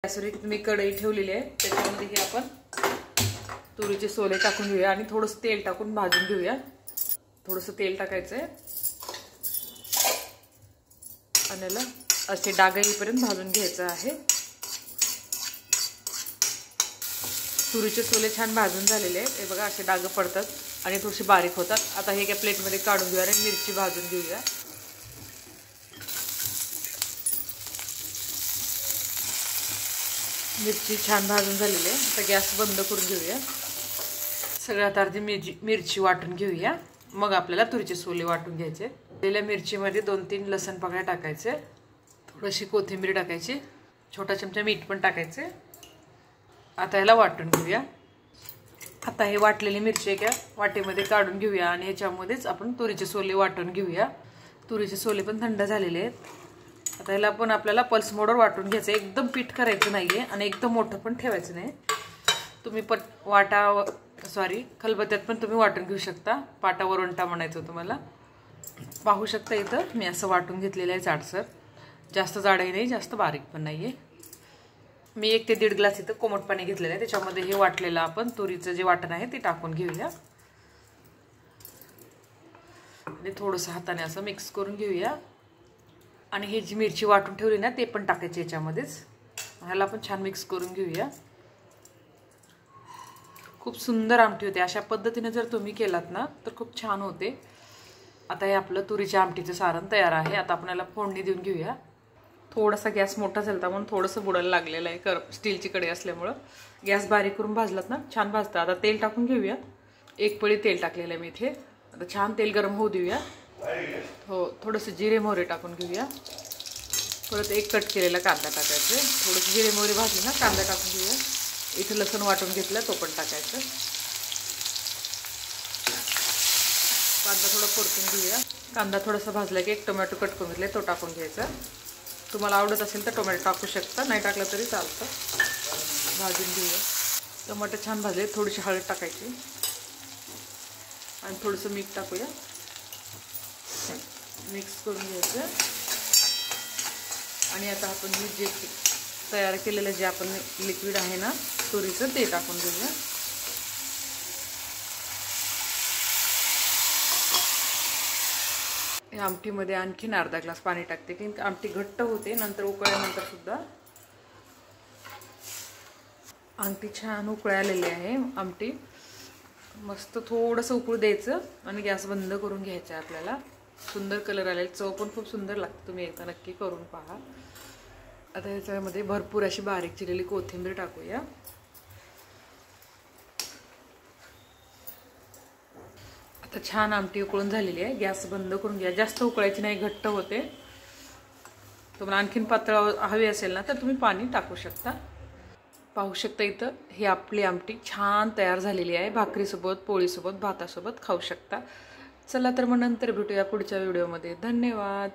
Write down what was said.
गॅसवर मी कढई ठेवलेली आहे, त्याच्यामध्ये हे आपण तुरीचे सोले टाकून घेऊया आणि थोडंसं तेल टाकून भाजून घेऊया. थोडंसं तेल टाकायचं आहे आणि याला असे डाग येईपर्यंत भाजून घ्यायचं आहे. तुरीचे सोले छान भाजून झालेले आहेत. हे बघा असे डाग पडतात आणि थोडेसे बारीक होतात. आता हे एका प्लेटमध्ये काढून घेऊया आणि मिरची भाजून घेऊया. मिरची छान भाजून झालेली आहे. आता गॅस बंद करून घेऊया. सगळ्यात आधी मिरची वाटून घेऊया, मग आपल्याला तुरीचे सोले वाटून घ्यायचे. दिलेल्या मिरचीमध्ये 2-3 लसण पाकळ्या टाकायचे, थोडीशी कोथिंबीर टाकायची, छोटा चमचा मीठ पण टाकायचे. आता याला वाटून घेऊया. आता हे वाटलेली मिरची एका वाटीमध्ये काढून घेऊया आणि याच्यामध्येच आपण तुरीचे सोले वाटून घेऊया. तुरीचे सोले पण थंड झालेले आहेत. आता याला पण आपल्याला पल्स मोडवर वाटून घ्यायचं. एकदम पीठ करायचं नाहीये आणि एकदम मोठं पण ठेवायचं नाही. तुम्ही खलबत्त्यात पण तुम्ही वाटून घेऊ शकता. पाटा वरवंटा म्हणायचं तुम्हाला. पाहू शकता इथं मी असं वाटून घेतलेलं आहे जाडसर. जास्त जाडही नाही, जास्त बारीक पण नाहीये. मी 1 ते 1.5 ग्लास इथं कोमट पाणी घेतलेलं आहे. त्याच्यामध्ये हे वाटलेलं आपण तुरीचं जे वाटण आहे ते टाकून घेऊया आणि थोडंसं हाताने असं मिक्स करून घेऊया. आणि हे जी मिरची वाटून ठेवली ना ते पण टाकायची याच्यामध्येच. ह्याला पण छान मिक्स करून घेऊया. खूप सुंदर आमटी होते. अशा पद्धतीने जर तुम्ही केलात ना तर खूप छान होते. आता हे आपलं तुरीच्या आमटीचं सारण तयार आहे. आता आपण याला फोडणी देऊन घेऊया. थोडासा गॅस मोठा झाला म्हणून थोडंसं बुडायला लागलेलं आहे. स्टीलची कढई असल्यामुळं गॅस बारीक करून भाजलात ना छान भाजतं. आता तेल टाकून घेऊया. 1 पळी तेल टाकलेलं आहे मी इथे. आता छान तेल गरम होऊ देऊया. हो, थोडंसं जिरे मोहरे टाकून घेऊया. परत 1 कट केलेला कांदा टाकायचं. थोडंसं जिरे मोहरे भाजले ना कांदा टाकून घेऊया. इथं लसूण वाटून घेतलं तो पण टाकायचं. कांदा थोडा परतून घेऊया. कांदा थोडासा भाजला की 1 टोमॅटो कट करून घेतला तो टाकून घ्यायचा. तुम्हाला आवडत असेल तर टोमॅटो टाकू शकता, नाही टाकलं तरी चालतं. भाजून घेऊया. टोमॅटो छान भाजले. थोडीशी हळद टाकायची आणि थोडंसं मीठ टाकूया. मिक्स करून घ्यायचं. आणि आता आपण जे तयार केलेलं जे आपण लिक्विड आहे ना तुरीचं ते टाकून घेऊया. या आमटीमध्ये आणखीन अर्धा ग्लास पाणी टाकते की आमटी घट्ट होते. नंतर उकळल्यानंतर सुद्धा आमटी छान उकळालेली आहे. आमटी मस्त थोडंसं उकळू द्यायचं आणि गॅस बंद करून घ्यायचा. आपल्याला सुंदर कलर आलेला, चव पण खूप सुंदर लागते. तुम्ही एकदा नक्की करून पहा. आता याच्यामध्ये भरपूर अशी बारीक चिरलेली कोथिंबीर टाकूया. आता छान आमटी उकळून झालेली आहे. गॅस बंद करून घ्या. जास्त उकळायची नाही, घट्ट होते. तुम्हाला आणखीन पातळ हवी असेल ना तर तुम्ही पाणी टाकू शकता. पाहू शकता इथं ही आपली आमटी छान तयार झालेली आहे. भाकरीसोबत, पोळीसोबत, भातासोबत खाऊ शकता. चला तर मग नंतर भेटूया पुढच्या व्हिडिओमध्ये. धन्यवाद.